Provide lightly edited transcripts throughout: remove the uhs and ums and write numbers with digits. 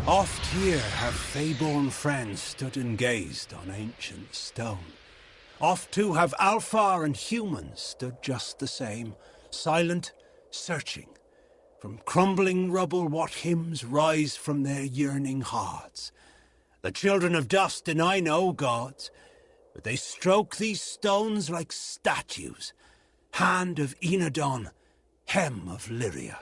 Oft here have fay-born friends stood and gazed on ancient stone. Oft too have Alfar and humans stood just the same, silent, searching. From crumbling rubble what hymns rise from their yearning hearts. The children of dust deny no gods, but they stroke these stones like statues. Hand of Enodon, hem of Lyria.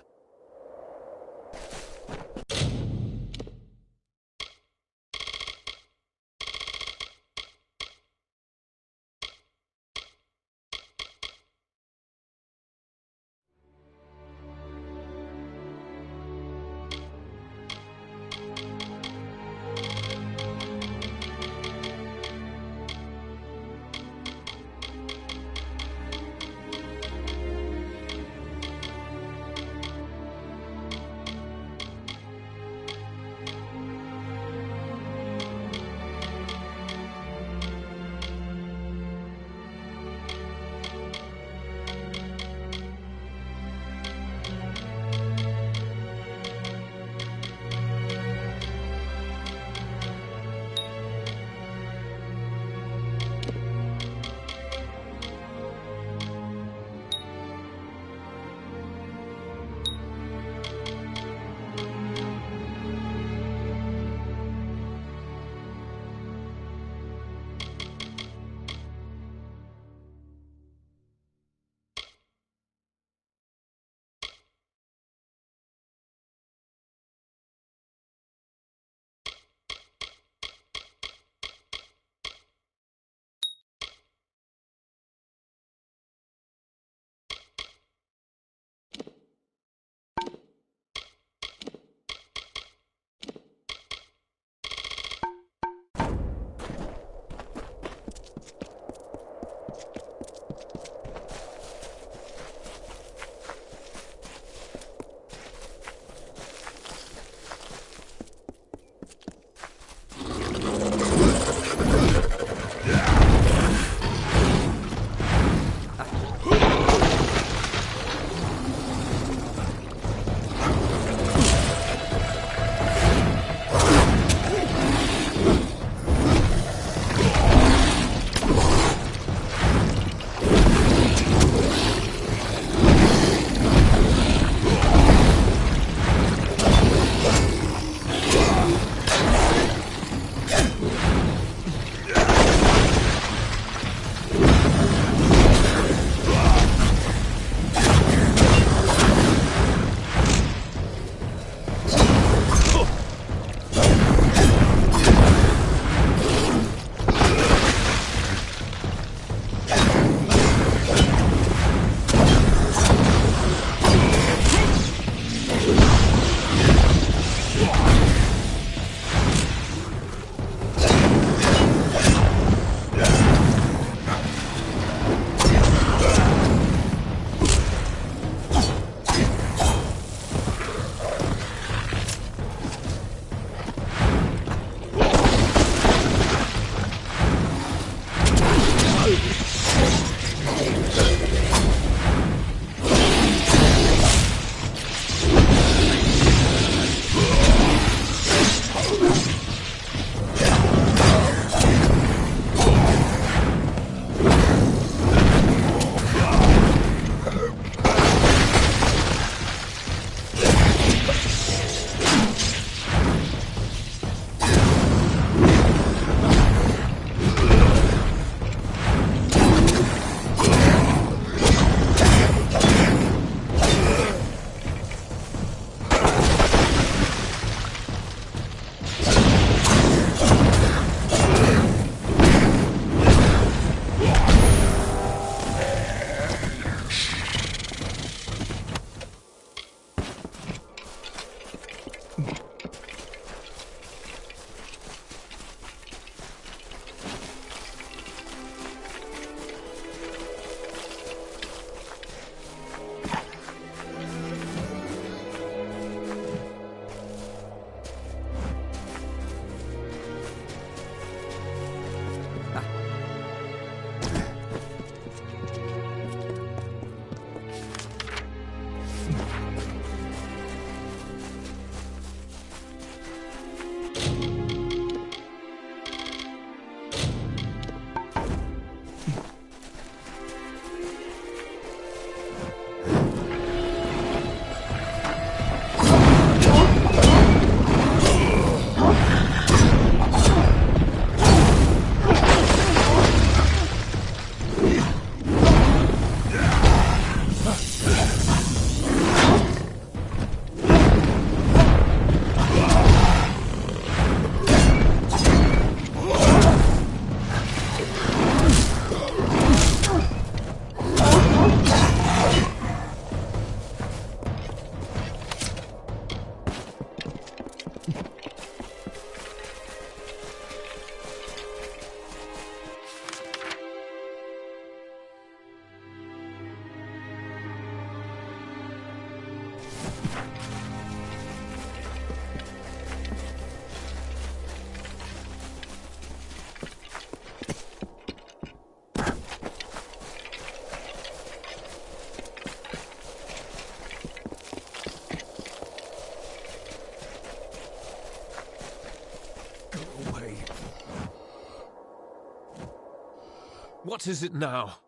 What is it now?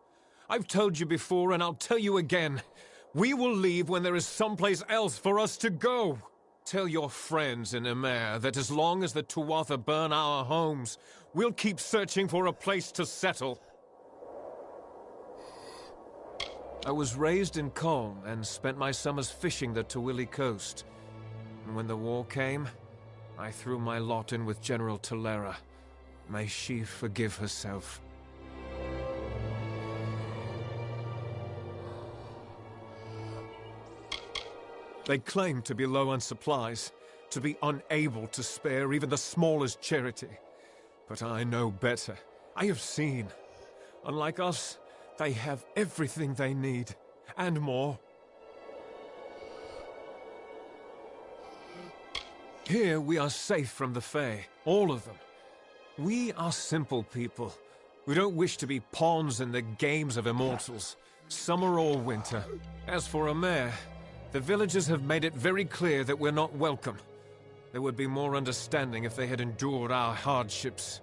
I've told you before, and I'll tell you again. We will leave when there is someplace else for us to go. Tell your friends in Emer that as long as the Tuatha burn our homes, we'll keep searching for a place to settle. I was raised in Colne and spent my summers fishing the Tawili coast. And when the war came, I threw my lot in with General Tolera. May she forgive herself. They claim to be low on supplies, to be unable to spare even the smallest charity. But I know better. I have seen. Unlike us, they have everything they need, and more. Here we are safe from the Fae, all of them. We are simple people. We don't wish to be pawns in the games of immortals, summer or winter. As for Emer, the villagers have made it very clear that we're not welcome. There would be more understanding if they had endured our hardships.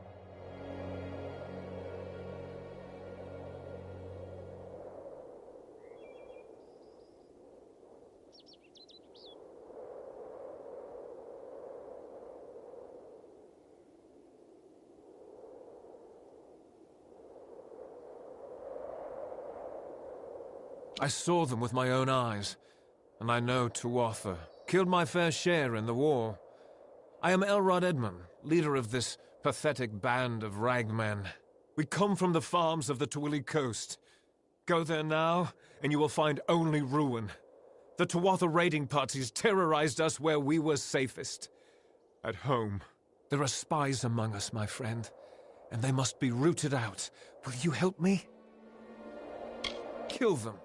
I saw them with my own eyes. And I know Tuatha killed my fair share in the war. I am Elrod Edmund, leader of this pathetic band of ragmen. We come from the farms of the Tawili coast. Go there now, and you will find only ruin. The Tuatha raiding parties terrorized us where we were safest. At home. There are spies among us, my friend, and they must be rooted out. Will you help me? Kill them.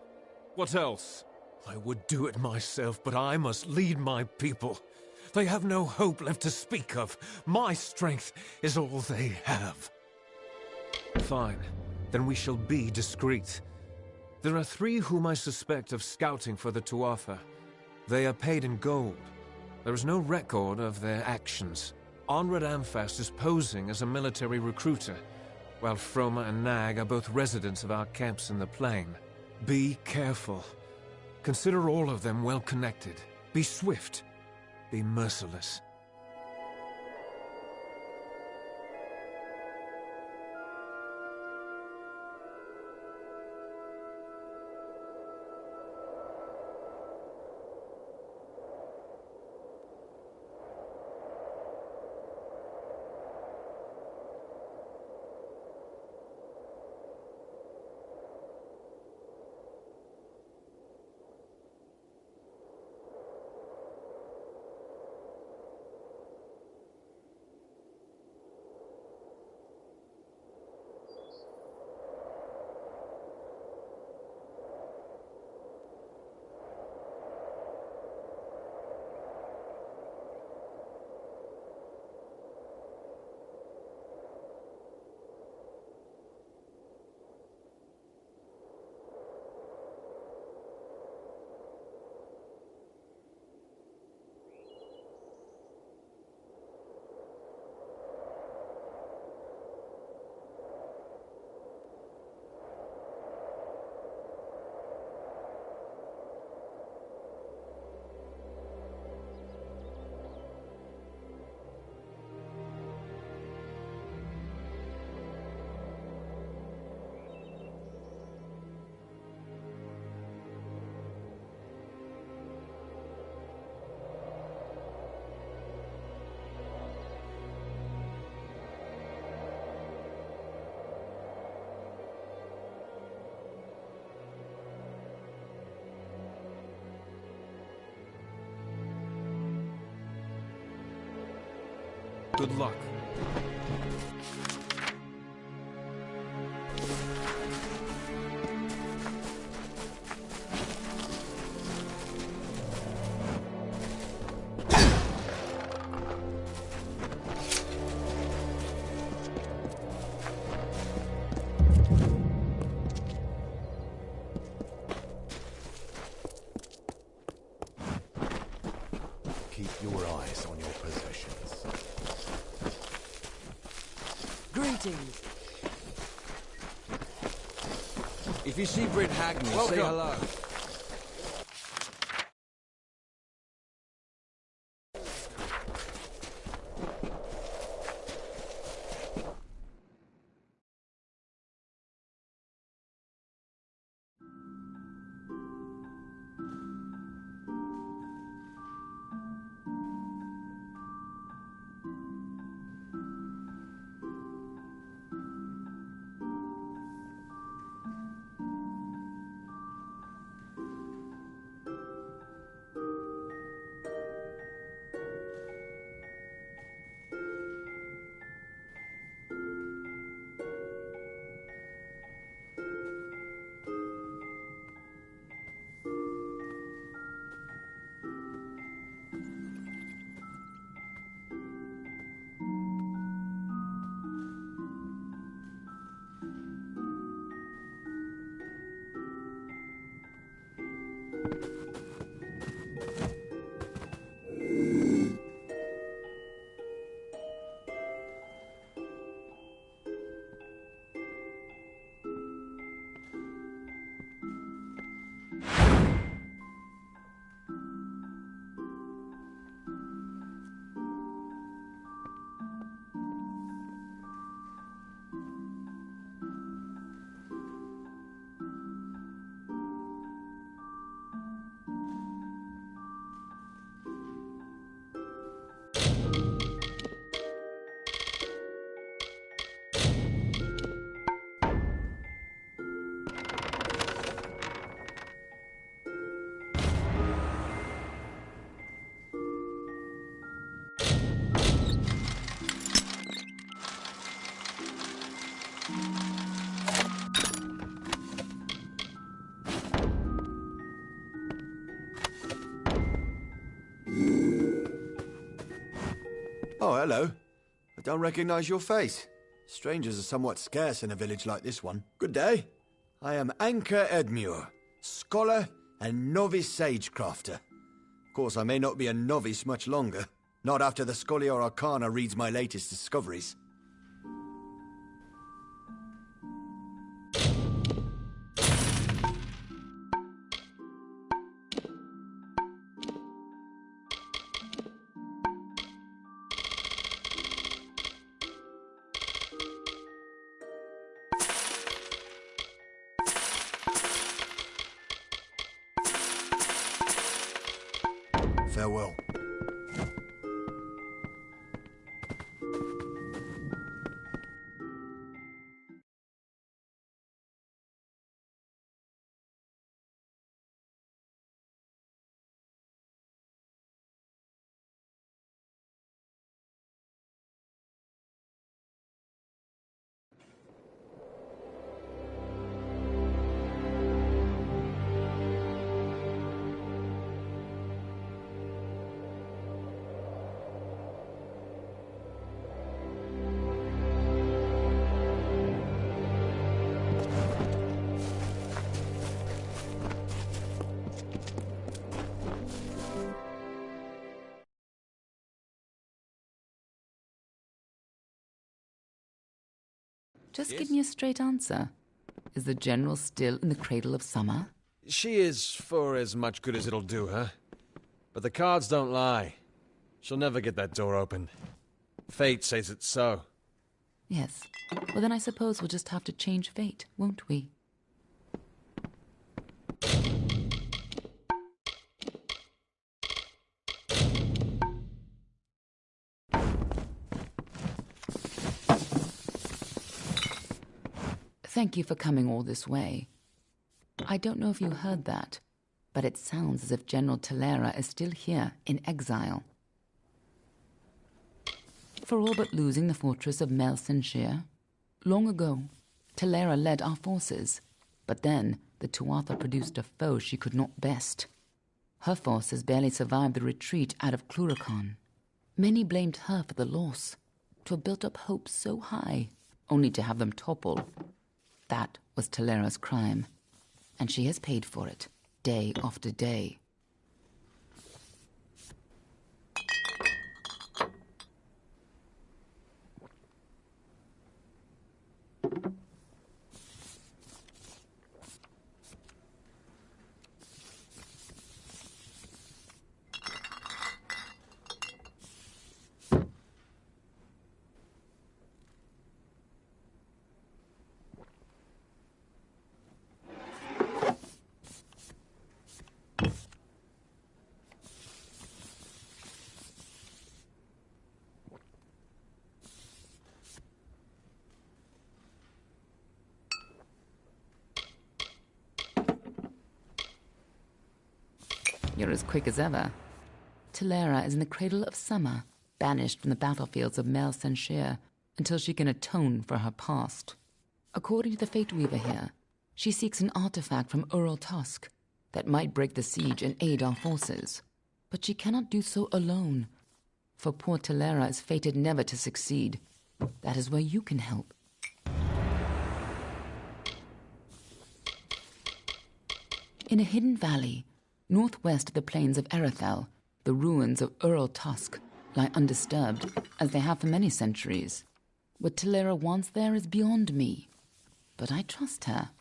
What else? I would do it myself, but I must lead my people. They have no hope left to speak of. My strength is all they have. Fine. Then we shall be discreet. There are 3 whom I suspect of scouting for the Tuatha. They are paid in gold. There is no record of their actions. Onred Amphast is posing as a military recruiter, while Froma and Nag are both residents of our camps in the plain. Be careful. Consider all of them well connected. Be swift. Be merciless. Good luck. Keep your eyes on your possessions. If you see Bryn Hagney, say hello. Oh, hello. I don't recognize your face. Strangers are somewhat scarce in a village like this one. Good day. I am Anchor Edmure, scholar and novice sagecrafter. Of course, I may not be a novice much longer. Not after the Scholiar Arcana reads my latest discoveries. Farewell. Just give me a straight answer. Is the General still in the cradle of summer? She is for as much good as it'll do her. But the cards don't lie. She'll never get that door open. Fate says it's so. Yes. Well, then I suppose we'll just have to change fate, won't we? Thank you for coming all this way. I don't know if you heard that, but it sounds as if General Talera is still here in exile. For all but losing the fortress of Melsenshire, long ago, Talera led our forces, but then the Tuatha produced a foe she could not best. Her forces barely survived the retreat out of Cluracan. Many blamed her for the loss, to have built up hopes so high, only to have them topple. That was Talera's crime, and she has paid for it, day after day. You're as quick as ever. Talera is in the cradle of summer, banished from the battlefields of Mel Senshir until she can atone for her past. According to the Fate Weaver here, she seeks an artifact from Ural Tusk that might break the siege and aid our forces. But she cannot do so alone, for poor Talera is fated never to succeed. That is where you can help. In a hidden valley, northwest of the plains of Erethel, the ruins of Ural Tusk lie undisturbed, as they have for many centuries. What Talera wants there is beyond me, but I trust her,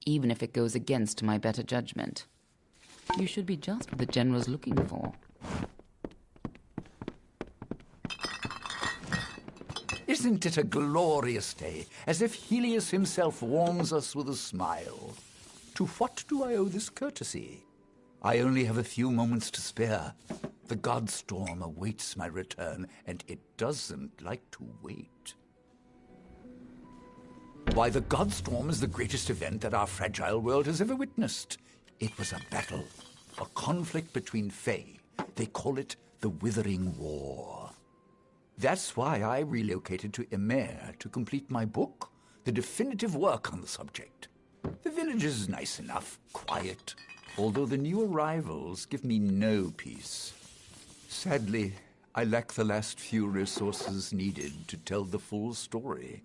even if it goes against my better judgment. You should be just what the General's looking for. Isn't it a glorious day, as if Helios himself warms us with a smile? To what do I owe this courtesy? I only have a few moments to spare. The Godstorm awaits my return, and it doesn't like to wait. Why, the Godstorm is the greatest event that our fragile world has ever witnessed. It was a battle, a conflict between Fae. They call it the Withering War. That's why I relocated to Emer to complete my book, the definitive work on the subject. The village is nice enough, quiet, although the new arrivals give me no peace. Sadly, I lack the last few resources needed to tell the full story.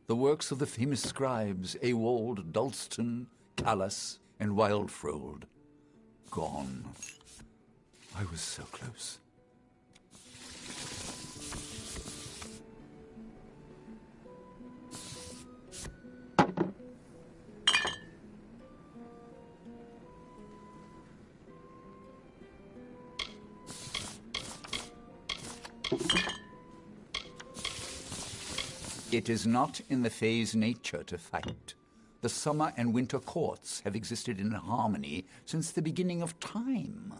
The works of the famous scribes Ewald, Dalston, Callas, and Wildfrold. Gone. I was so close. It is not in the Fae's nature to fight. The summer and winter courts have existed in harmony since the beginning of time.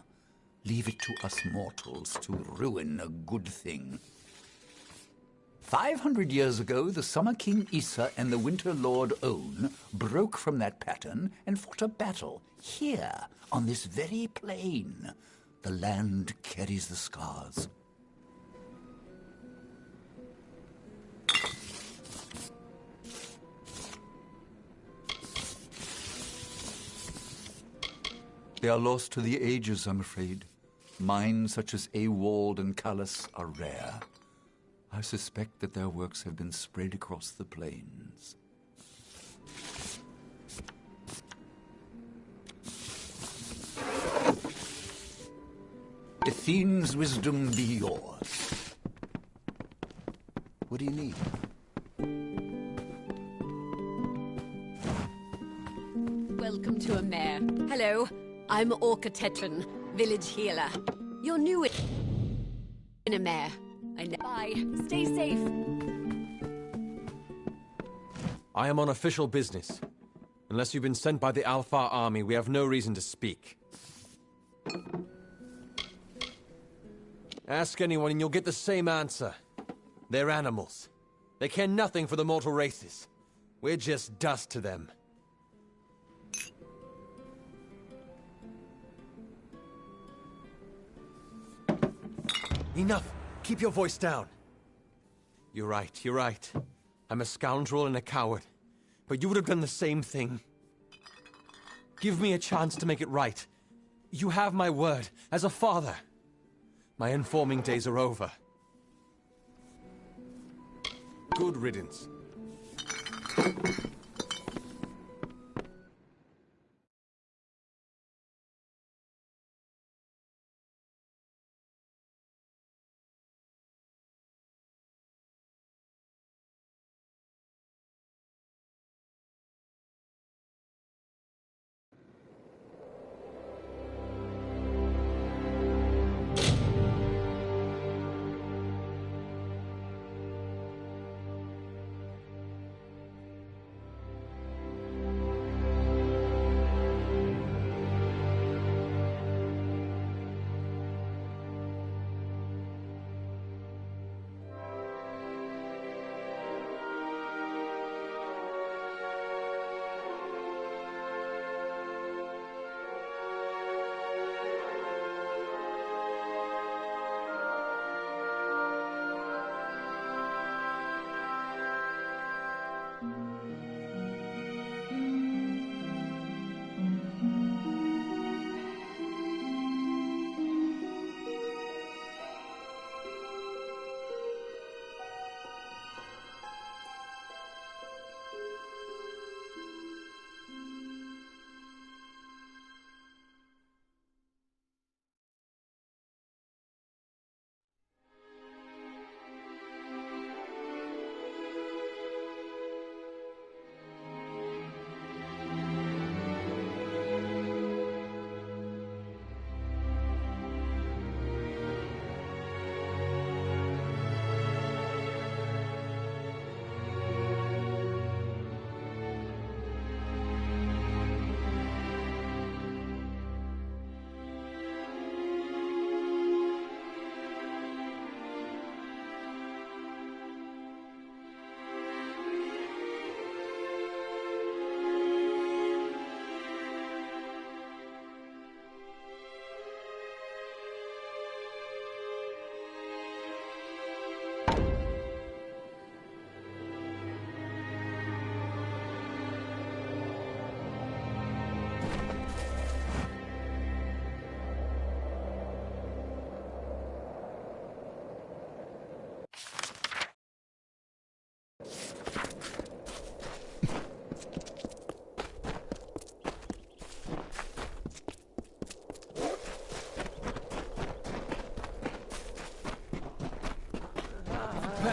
Leave it to us mortals to ruin a good thing. 500 years ago, the Summer King Issa and the Winter Lord On broke from that pattern and fought a battle here, on this very plain. The land carries the scars. They are lost to the ages, I'm afraid. Mines such as Ewald and Callas are rare. I suspect that their works have been spread across the plains. Athene's wisdom be yours. What do you need? Welcome to Emer. Hello, I'm Orca Tetran, village healer. You're new in Emer. Bye. Stay safe. I am on official business. Unless you've been sent by the Alfar army, we have no reason to speak. Ask anyone and you'll get the same answer. They're animals. They care nothing for the mortal races. We're just dust to them. Enough! Keep your voice down. You're right, you're right. I'm a scoundrel and a coward. But you would have done the same thing. Give me a chance to make it right. You have my word, as a father. My informing days are over. Good riddance.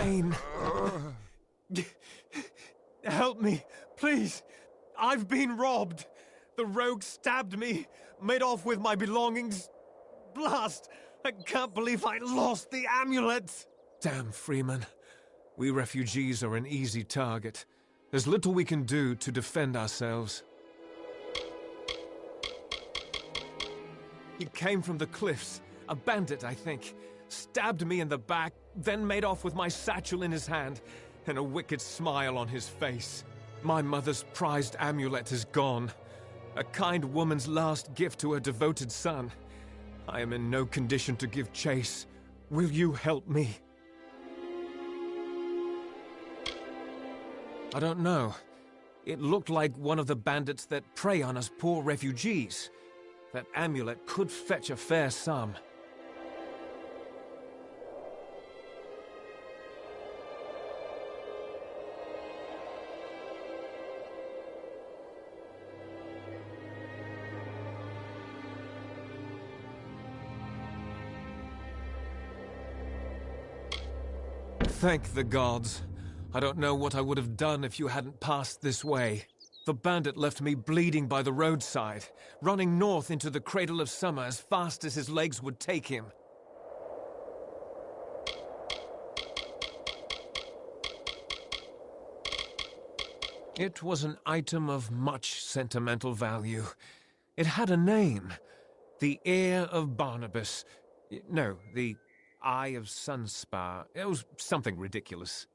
pain. Help me, please. I've been robbed. The rogue stabbed me, made off with my belongings. Blast! I can't believe I lost the amulet! Damn, Freeman. We refugees are an easy target. There's little we can do to defend ourselves. He came from the cliffs. A bandit, I think. Stabbed me in the back, then made off with my satchel in his hand, and a wicked smile on his face. My mother's prized amulet is gone. A kind woman's last gift to her devoted son. I am in no condition to give chase. Will you help me? I don't know. It looked like one of the bandits that prey on us poor refugees. That amulet could fetch a fair sum. Thank the gods. I don't know what I would have done if you hadn't passed this way. The bandit left me bleeding by the roadside, running north into the Cradle of Summer as fast as his legs would take him. It was an item of much sentimental value. It had a name. The Ear of Barnabas. No, the Eye of Sunspar. It was something ridiculous.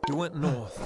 He went north.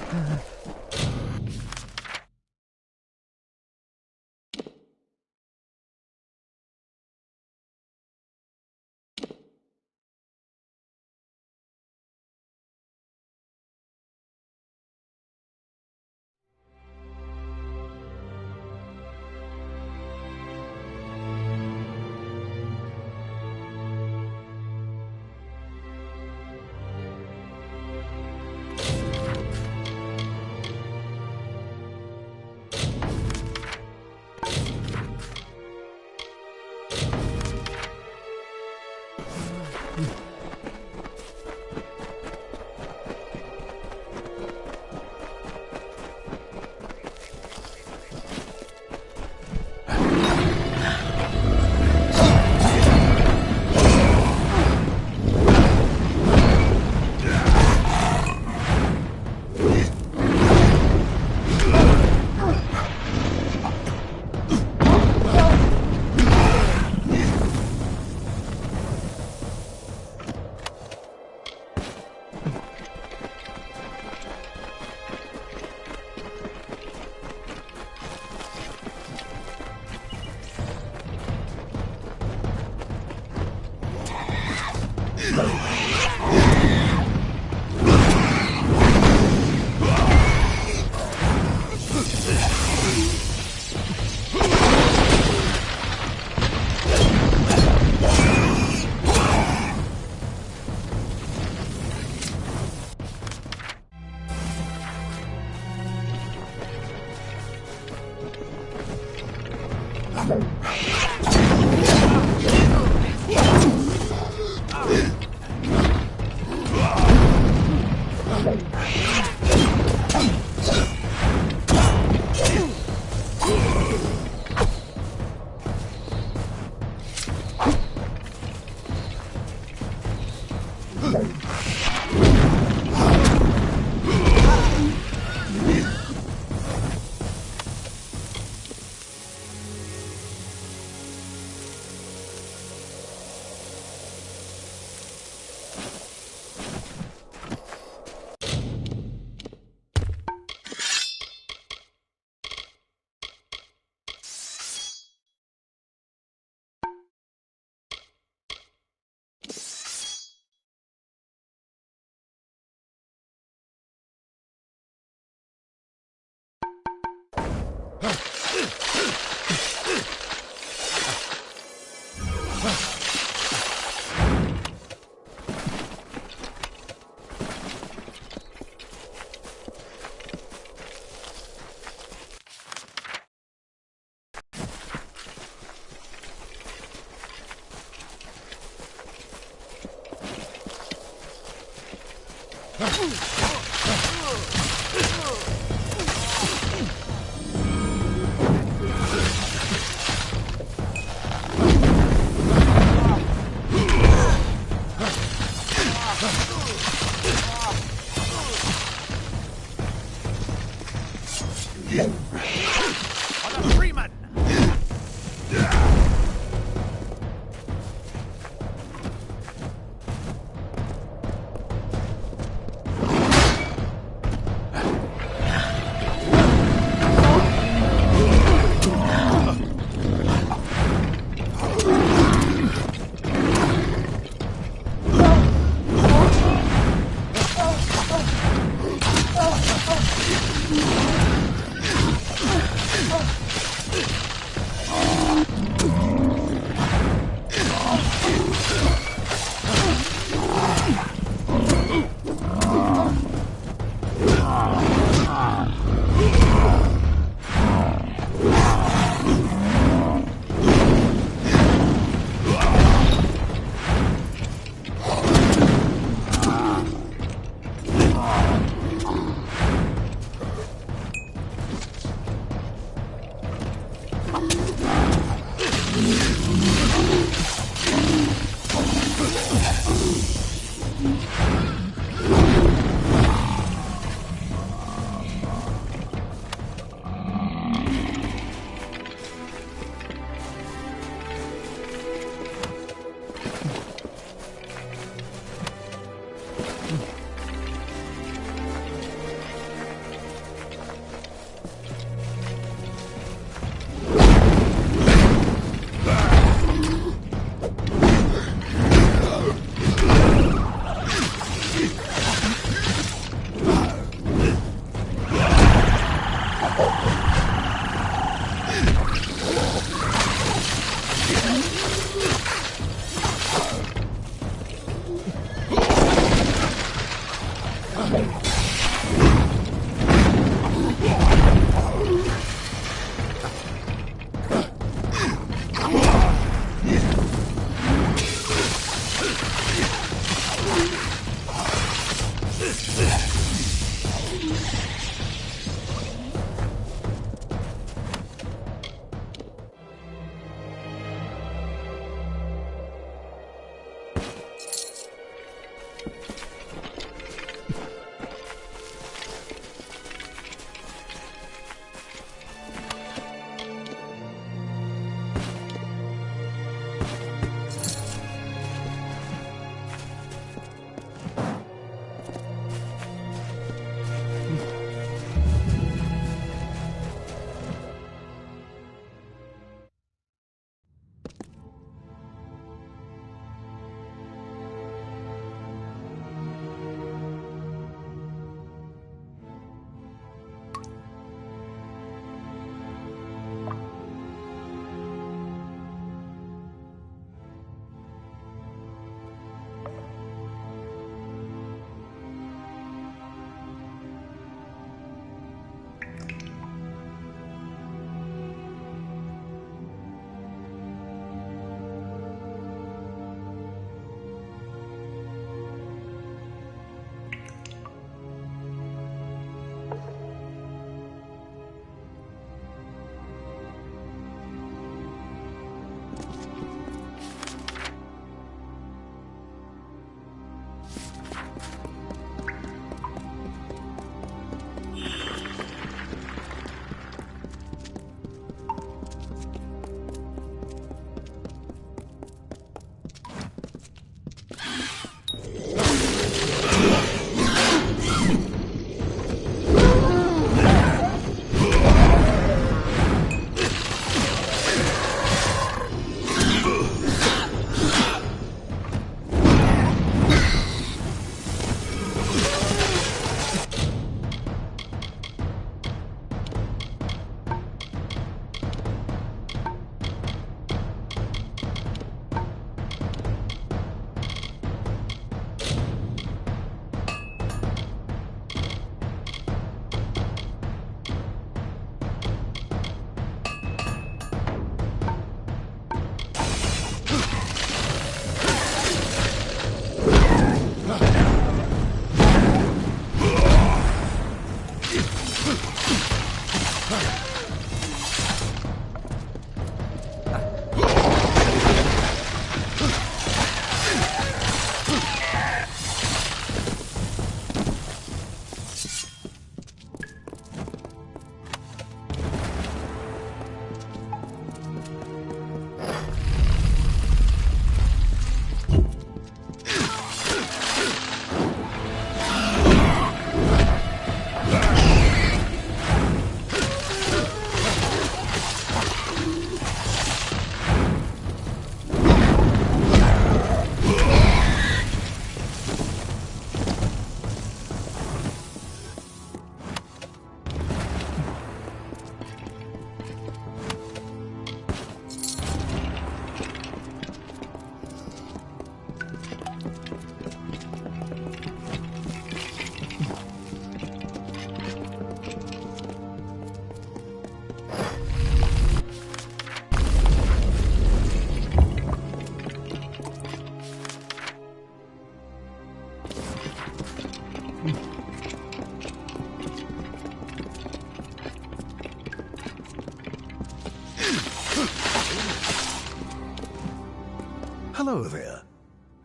Hello there.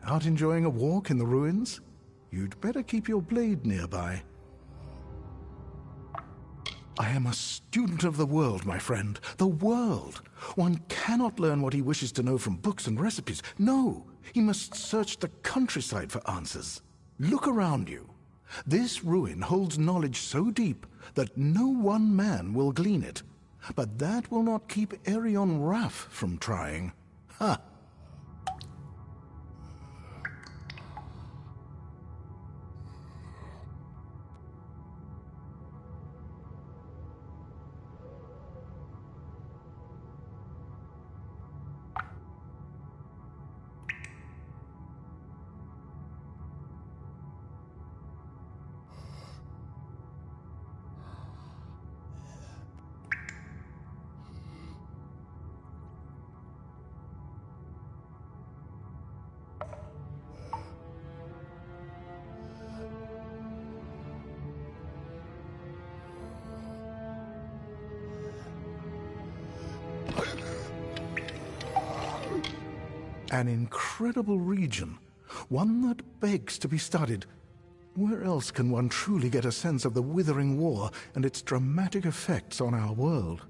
Out enjoying a walk in the ruins? You'd better keep your blade nearby. I am a student of the world, my friend. The world. One cannot learn what he wishes to know from books and recipes. No, he must search the countryside for answers. Look around you. This ruin holds knowledge so deep that no one man will glean it. But that will not keep Erion Raff from trying. Ha! An incredible region, one that begs to be studied. Where else can one truly get a sense of the Withering War and its dramatic effects on our world?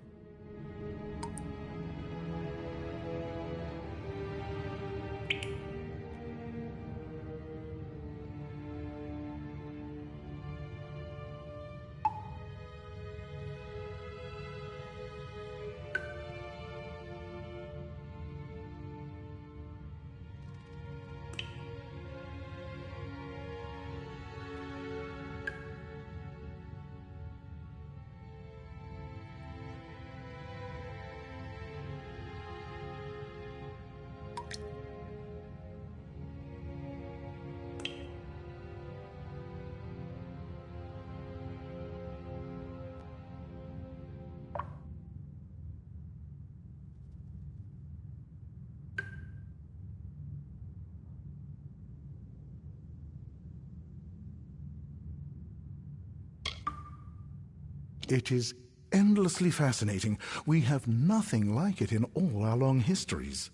It is endlessly fascinating. We have nothing like it in all our long histories.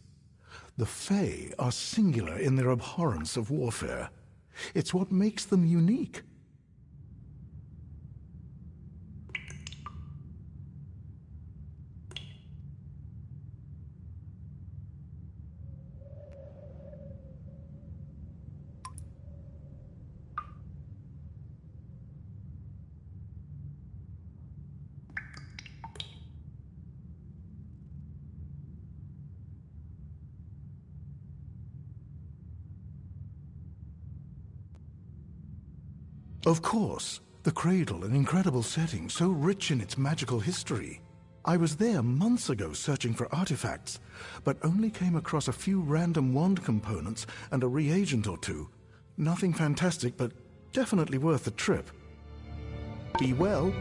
The Fae are singular in their abhorrence of warfare. It's what makes them unique. Of course, the Cradle, an incredible setting, so rich in its magical history. I was there months ago searching for artifacts, but only came across a few random wand components and a reagent or two. Nothing fantastic, but definitely worth the trip. Be well.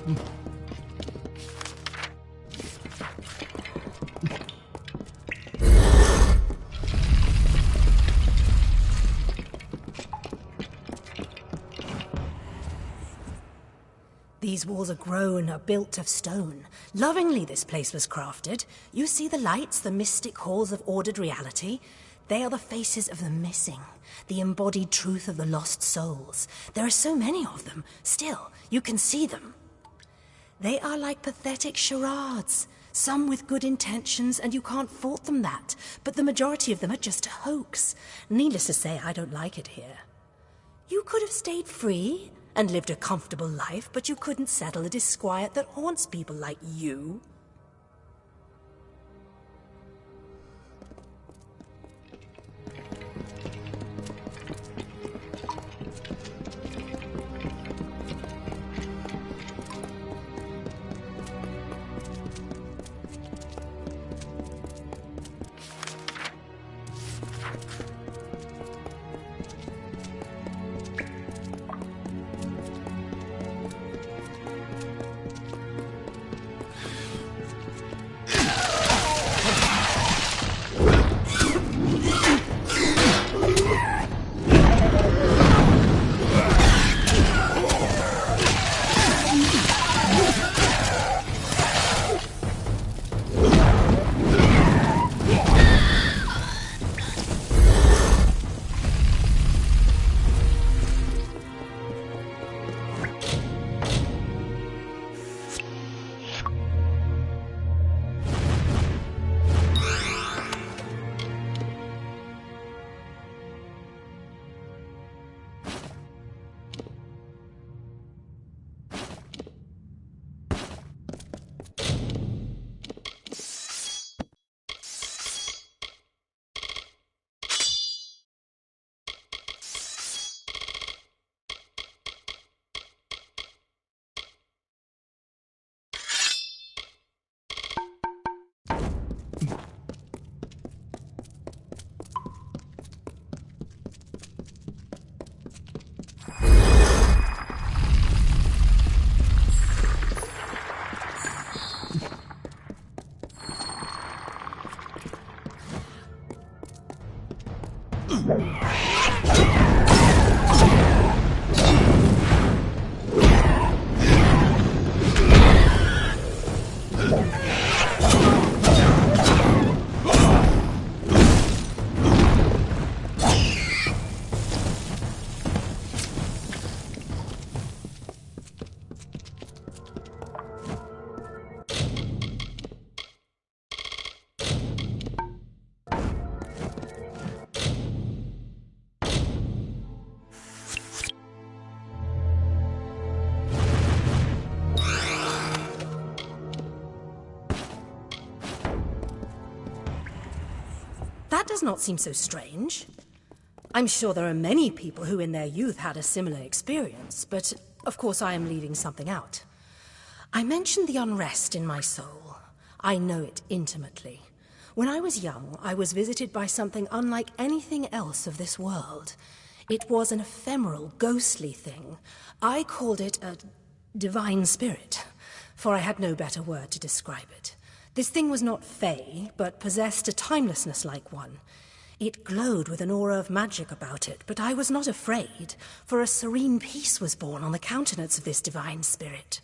These walls are grown, are built of stone. Lovingly this place was crafted. You see the lights, the mystic halls of ordered reality? They are the faces of the missing, the embodied truth of the lost souls. There are so many of them. Still, you can see them. They are like pathetic charades. Some with good intentions, and you can't fault them that. But the majority of them are just a hoax. Needless to say, I don't like it here. You could have stayed free and lived a comfortable life, but you couldn't settle the disquiet that haunts people like you. That does not seem so strange. I'm sure there are many people who in their youth had a similar experience, but of course I am leaving something out. I mentioned the unrest in my soul. I know it intimately. When I was young, I was visited by something unlike anything else of this world. It was an ephemeral, ghostly thing. I called it a divine spirit, for I had no better word to describe it. This thing was not fey, but possessed a timelessness like one. It glowed with an aura of magic about it, but I was not afraid, for a serene peace was born on the countenance of this divine spirit.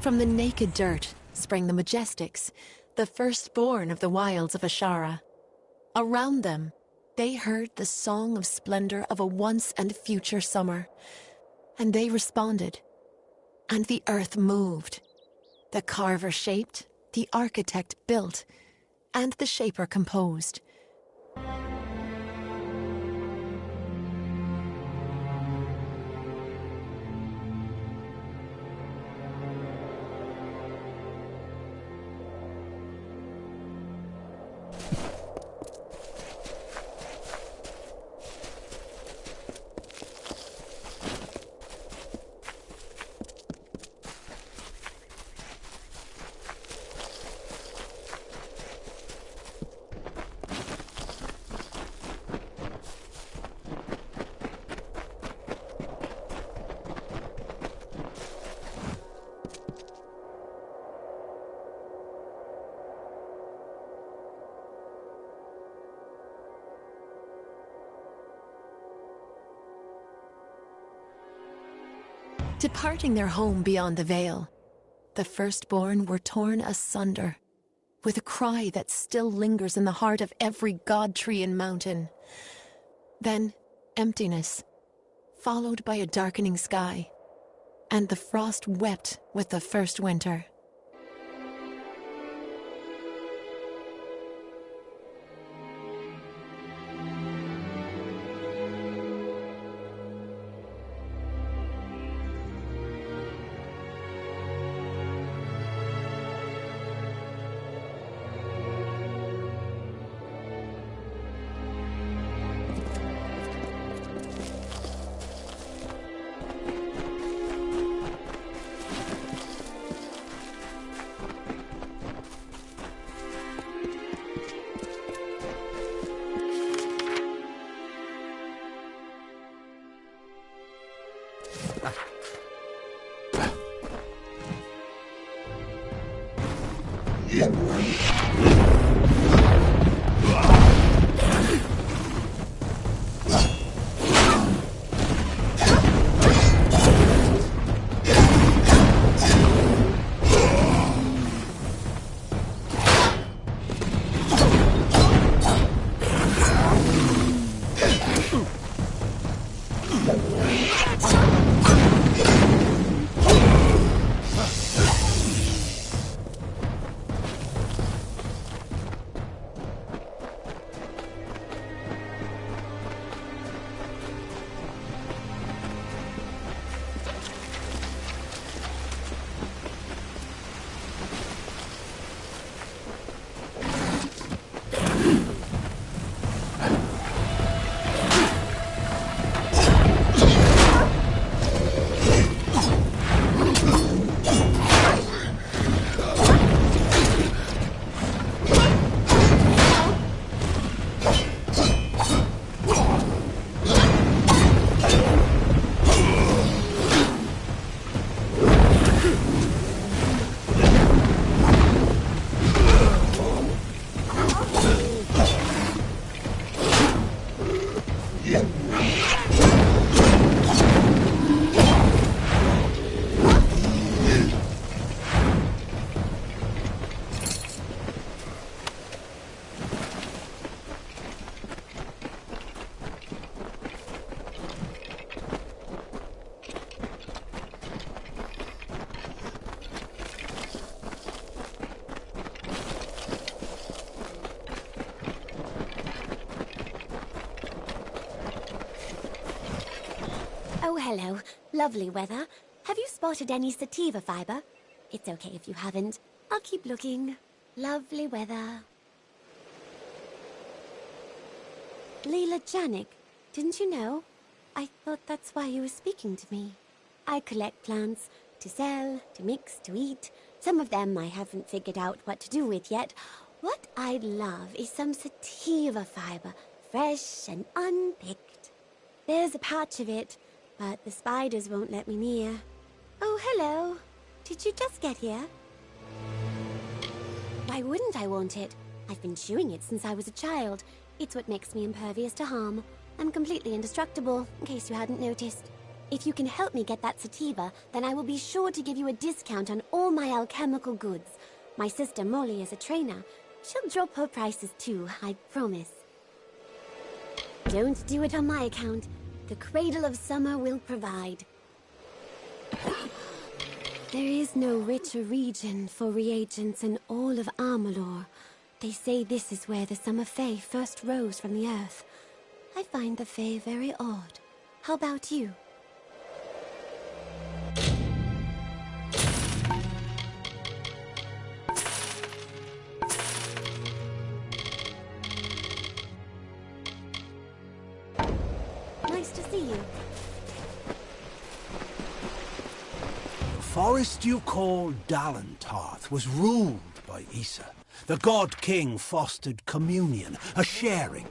From the naked dirt sprang the Majestics, the firstborn of the wilds of Ashara. Around them, they heard the song of splendor of a once and future summer, and they responded. And the earth moved. The carver shaped, the architect built, and the shaper composed. Departing their home beyond the veil, the firstborn were torn asunder, with a cry that still lingers in the heart of every god tree and mountain. Then emptiness, followed by a darkening sky, and the frost wept with the first winter. Oh, hello. Lovely weather. Have you spotted any sativa fiber? It's okay if you haven't. I'll keep looking. Lovely weather. Leela Janik, didn't you know? I thought that's why you were speaking to me. I collect plants to sell, to mix, to eat. Some of them I haven't figured out what to do with yet. What I'd love is some sativa fiber, fresh and unpicked. There's a patch of it, but the spiders won't let me near. Oh, hello. Did you just get here? Why wouldn't I want it? I've been chewing it since I was a child. It's what makes me impervious to harm. I'm completely indestructible, in case you hadn't noticed. If you can help me get that sativa, then I will be sure to give you a discount on all my alchemical goods. My sister Molly is a trainer. She'll drop her prices too, I promise. Don't do it on my account. The Cradle of Summer will provide. There is no richer region for reagents in all of Amalur. They say this is where the Summer Fae first rose from the earth. I find the Fae very odd. How about you? Nice to see you. The forest you call Dalentarth was ruled by Issa. The God King fostered communion, a sharing.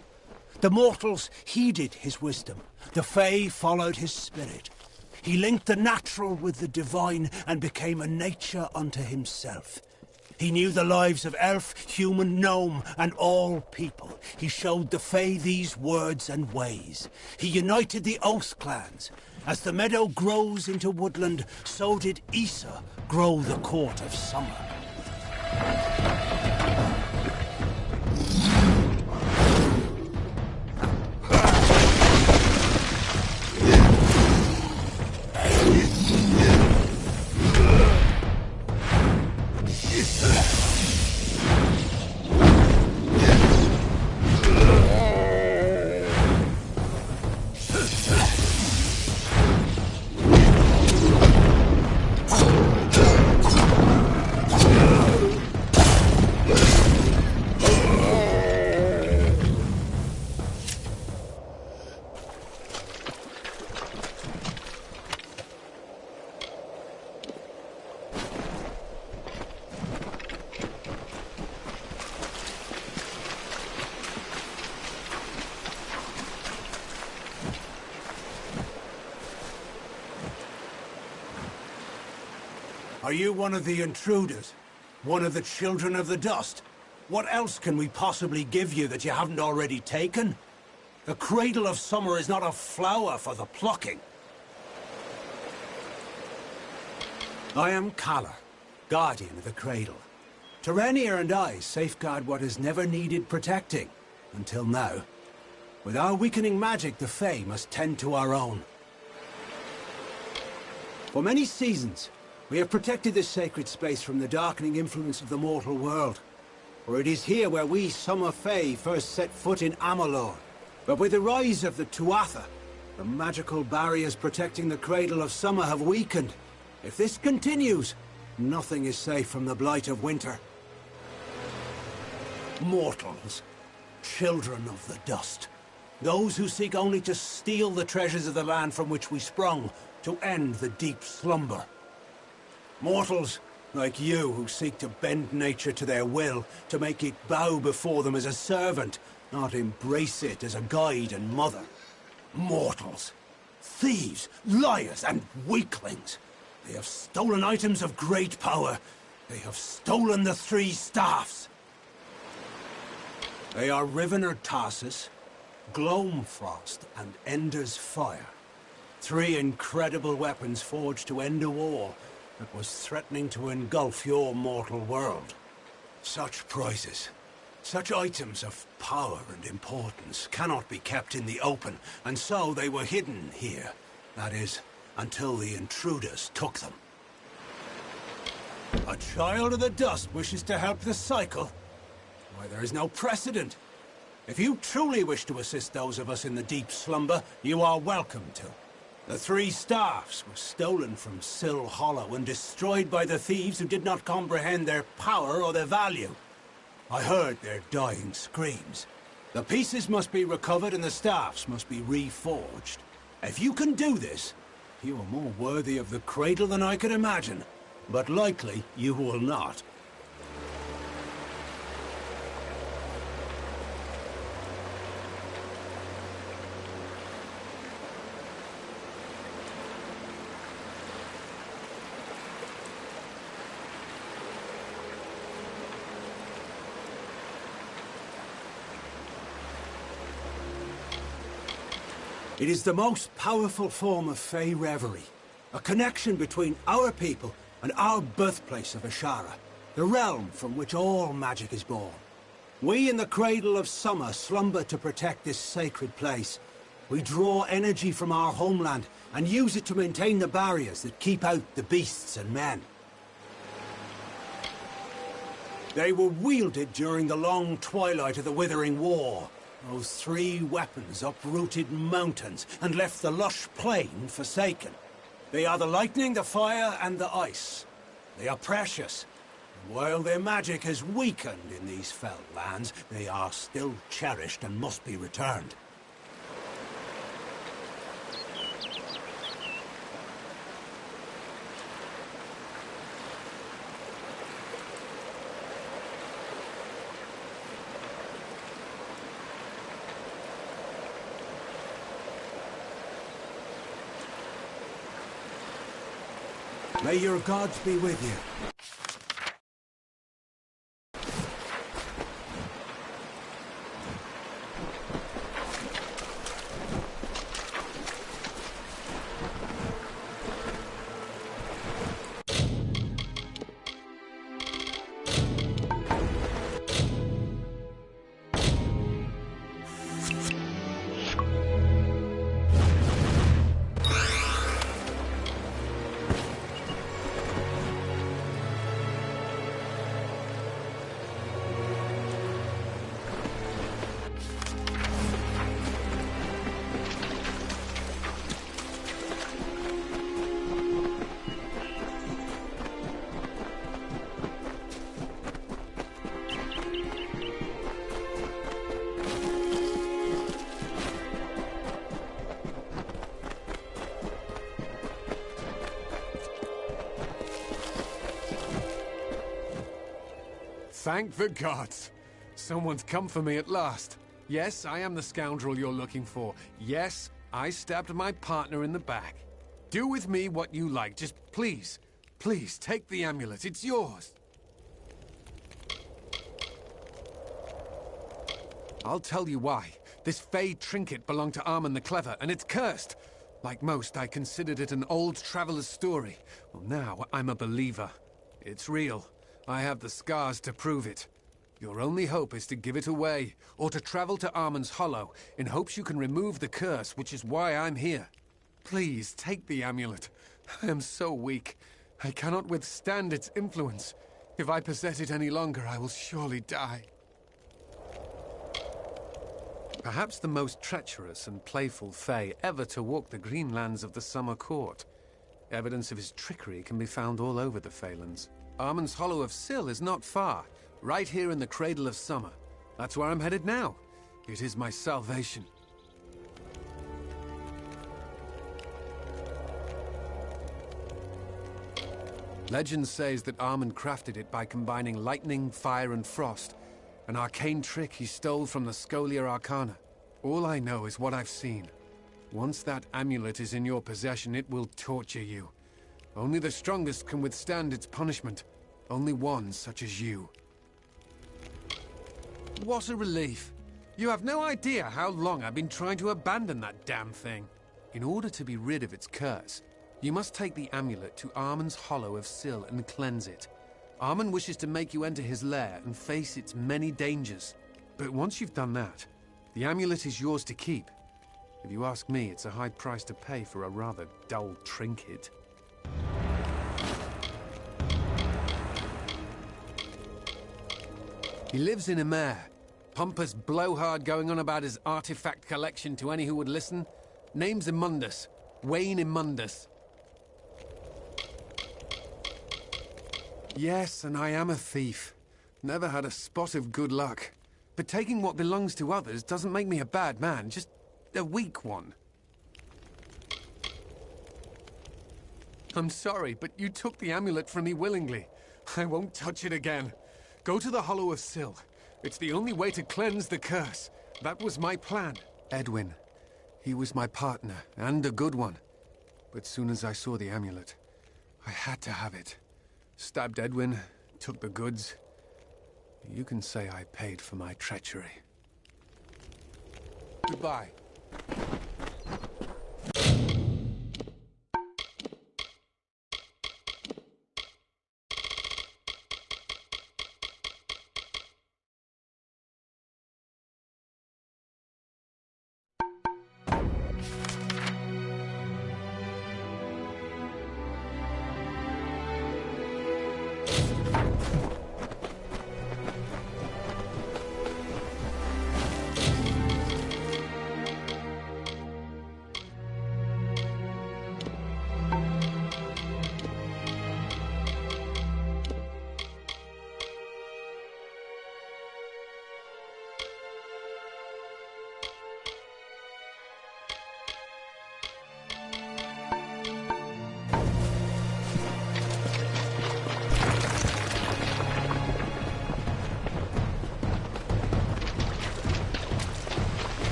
The mortals heeded his wisdom. The Fae followed his spirit. He linked the natural with the divine and became a nature unto himself. He knew the lives of elf, human, gnome, and all people. He showed the Fae these words and ways. He united the Oath clans. As the meadow grows into woodland, so did Issa grow the court of summer. Are you one of the intruders? One of the children of the dust? What else can we possibly give you that you haven't already taken? The Cradle of Summer is not a flower for the plucking. I am Kalar, guardian of the Cradle. Terenier and I safeguard what has never needed protecting, until now. With our weakening magic, the Fae must tend to our own. For many seasons, we have protected this sacred space from the darkening influence of the mortal world. For it is here where we Summer Fae first set foot in Amalur. But with the rise of the Tuatha, the magical barriers protecting the Cradle of Summer have weakened. If this continues, nothing is safe from the blight of winter. Mortals, children of the dust. Those who seek only to steal the treasures of the land from which we sprung, to end the deep slumber. Mortals, like you, who seek to bend nature to their will, to make it bow before them as a servant, not embrace it as a guide and mother. Mortals, thieves, liars, and weaklings. They have stolen items of great power. They have stolen the three staffs. They are Rivener Tarsus, Gloamfrost, and Ender's Fire. Three incredible weapons forged to end a war that was threatening to engulf your mortal world. Such prizes, such items of power and importance cannot be kept in the open, and so they were hidden here. That is, until the intruders took them. A child of the dust wishes to help the cycle? Why, there is no precedent. If you truly wish to assist those of us in the deep slumber, you are welcome to. The three staffs were stolen from Sill Hollow and destroyed by the thieves who did not comprehend their power or their value. I heard their dying screams. The pieces must be recovered and the staffs must be reforged. If you can do this, you are more worthy of the Cradle than I could imagine. But likely you will not. It is the most powerful form of Fey reverie. A connection between our people and our birthplace of Ashara, the realm from which all magic is born. We in the Cradle of Summer slumber to protect this sacred place. We draw energy from our homeland and use it to maintain the barriers that keep out the beasts and men. They were wielded during the long twilight of the Withering War. Those three weapons uprooted mountains and left the lush plain forsaken. They are the lightning, the fire, and the ice. They are precious. And while their magic has weakened in these fell lands, they are still cherished and must be returned. May your gods be with you. Thank the gods! Someone's come for me at last. Yes, I am the scoundrel you're looking for. Yes, I stabbed my partner in the back. Do with me what you like. Just please, please take the amulet. It's yours. I'll tell you why. This Fey trinket belonged to Armand the Clever, and it's cursed. Like most, I considered it an old traveler's story. Well, now I'm a believer. It's real. I have the scars to prove it. Your only hope is to give it away, or to travel to Armand's Hollow, in hopes you can remove the curse, which is why I'm here. Please, take the amulet. I am so weak. I cannot withstand its influence. If I possess it any longer, I will surely die. Perhaps the most treacherous and playful Fey ever to walk the green lands of the Summer Court. Evidence of his trickery can be found all over the Phalanx. Armand's Hollow of Syl is not far, right here in the Cradle of Summer. That's where I'm headed now. It is my salvation. Legend says that Armand crafted it by combining lightning, fire, and frost, an arcane trick he stole from the Scholia Arcana. All I know is what I've seen. Once that amulet is in your possession, it will torture you. Only the strongest can withstand its punishment. Only one such as you. What a relief. You have no idea how long I've been trying to abandon that damn thing. In order to be rid of its curse, you must take the amulet to Armand's Hollow of Syl and cleanse it. Armand wishes to make you enter his lair and face its many dangers. But once you've done that, the amulet is yours to keep. If you ask me, it's a high price to pay for a rather dull trinket. He lives in Amer. Pompous blowhard going on about his artifact collection to any who would listen. Name's Immundus. Wayne Immundus. Yes, and I am a thief. Never had a spot of good luck. But taking what belongs to others doesn't make me a bad man, just a weak one. I'm sorry, but you took the amulet from me willingly. I won't touch it again. Go to the Hollow of Syl. It's the only way to cleanse the curse. That was my plan. Edwin. He was my partner, and a good one. But soon as I saw the amulet, I had to have it. Stabbed Edwin, took the goods. You can say I paid for my treachery. Goodbye.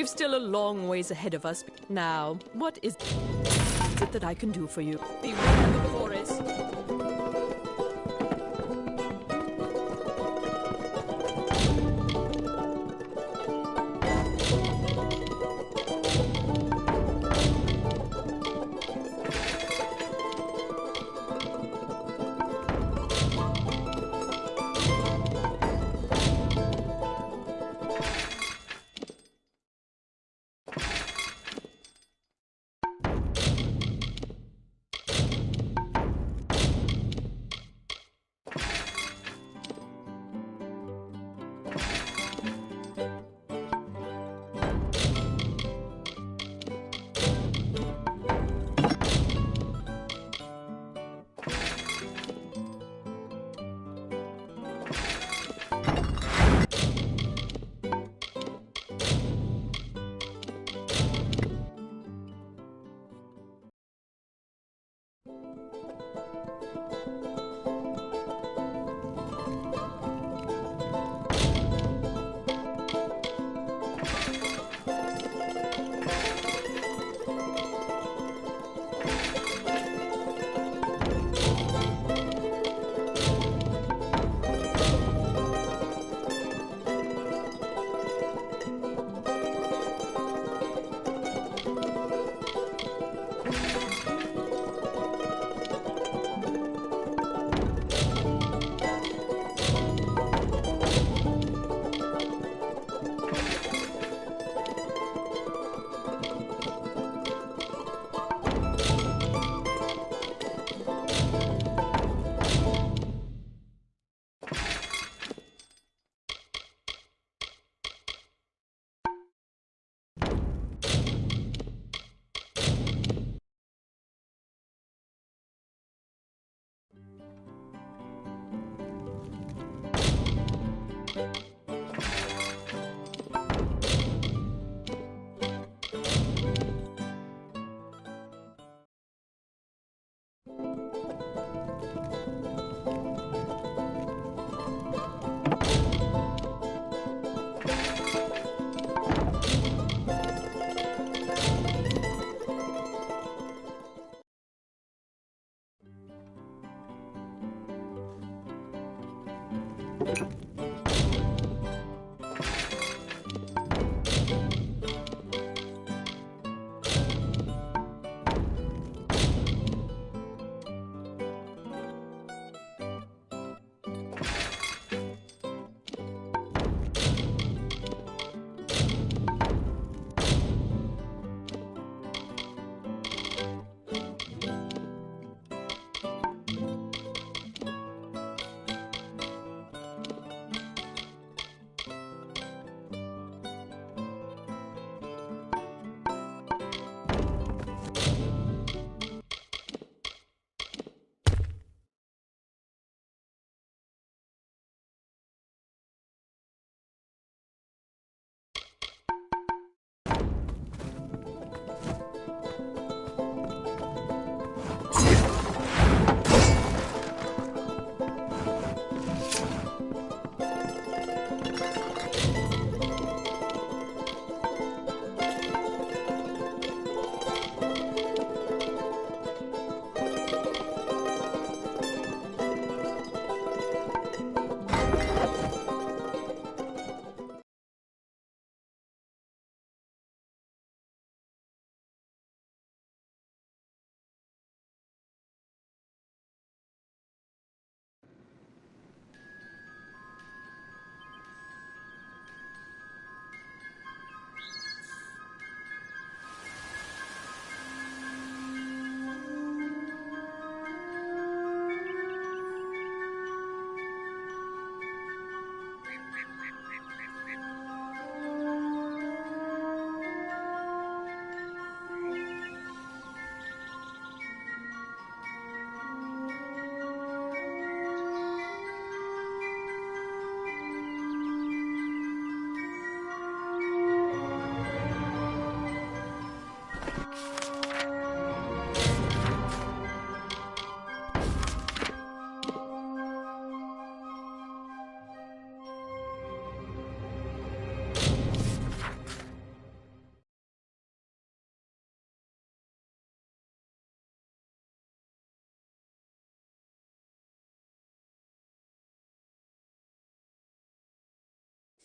We've still a long ways ahead of us. Now, what is it that I can do for you? Beware the forest.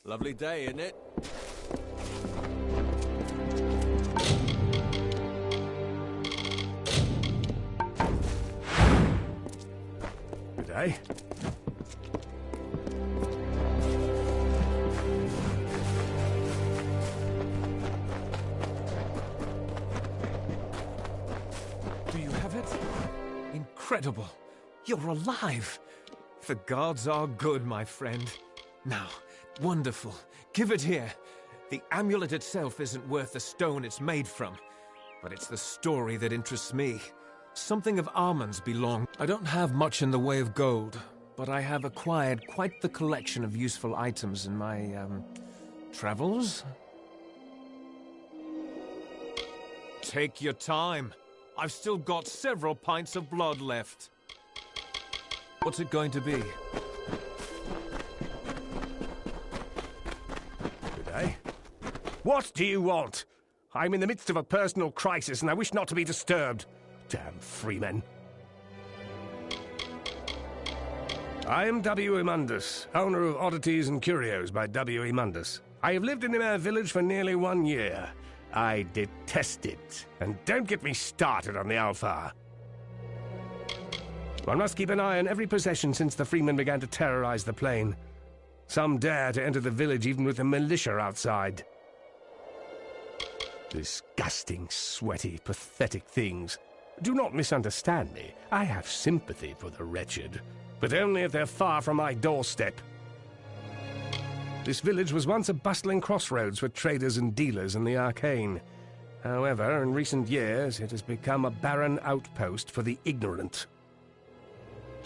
Lovely day, isn't it? Good day. Do you have it? Incredible. You're alive. The gods are good, my friend. Now, wonderful. Give it here. The amulet itself isn't worth the stone it's made from, but it's the story that interests me. Something of Armand's belong. I don't have much in the way of gold, but I have acquired quite the collection of useful items in my, travels. Take your time. I've still got several pints of blood left. What's it going to be? Good day. What do you want? I'm in the midst of a personal crisis and I wish not to be disturbed. Damn freemen. I am W. E. Mundus, owner of Oddities and Curios by W. E. Mundus. I have lived in the Mare village for nearly 1 year. I detest it. And don't get me started on the Alfar. One must keep an eye on every possession since the freemen began to terrorize the plain. Some dare to enter the village even with the militia outside. Disgusting, sweaty, pathetic things. Do not misunderstand me. I have sympathy for the wretched, but only if they're far from my doorstep. This village was once a bustling crossroads for traders and dealers in the arcane. However, in recent years, it has become a barren outpost for the ignorant.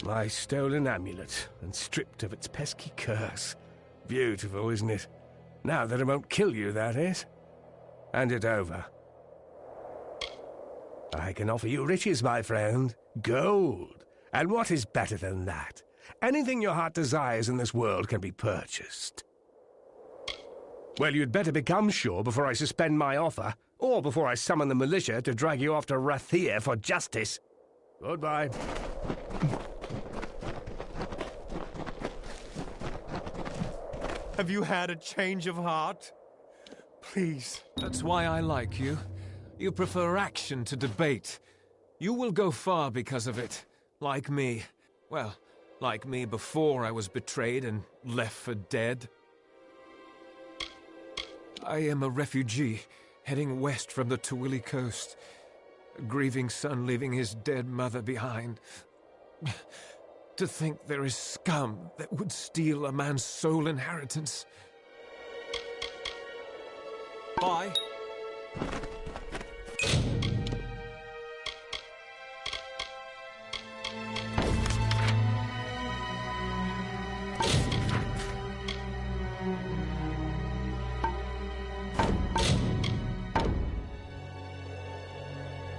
My stolen amulet, and stripped of its pesky curse. Beautiful, isn't it? Now that it won't kill you, that is. Hand it over. I can offer you riches, my friend. Gold. And what is better than that? Anything your heart desires in this world can be purchased. Well, you'd better become sure before I suspend my offer, or before I summon the militia to drag you off to Rathir for justice. Goodbye. Have you had a change of heart? Please. That's why I like you. You prefer action to debate. You will go far because of it. Like me. Well, like me before I was betrayed and left for dead. I am a refugee, heading west from the Tawili coast. A grieving son leaving his dead mother behind. To think there is scum that would steal a man's sole inheritance. Bye.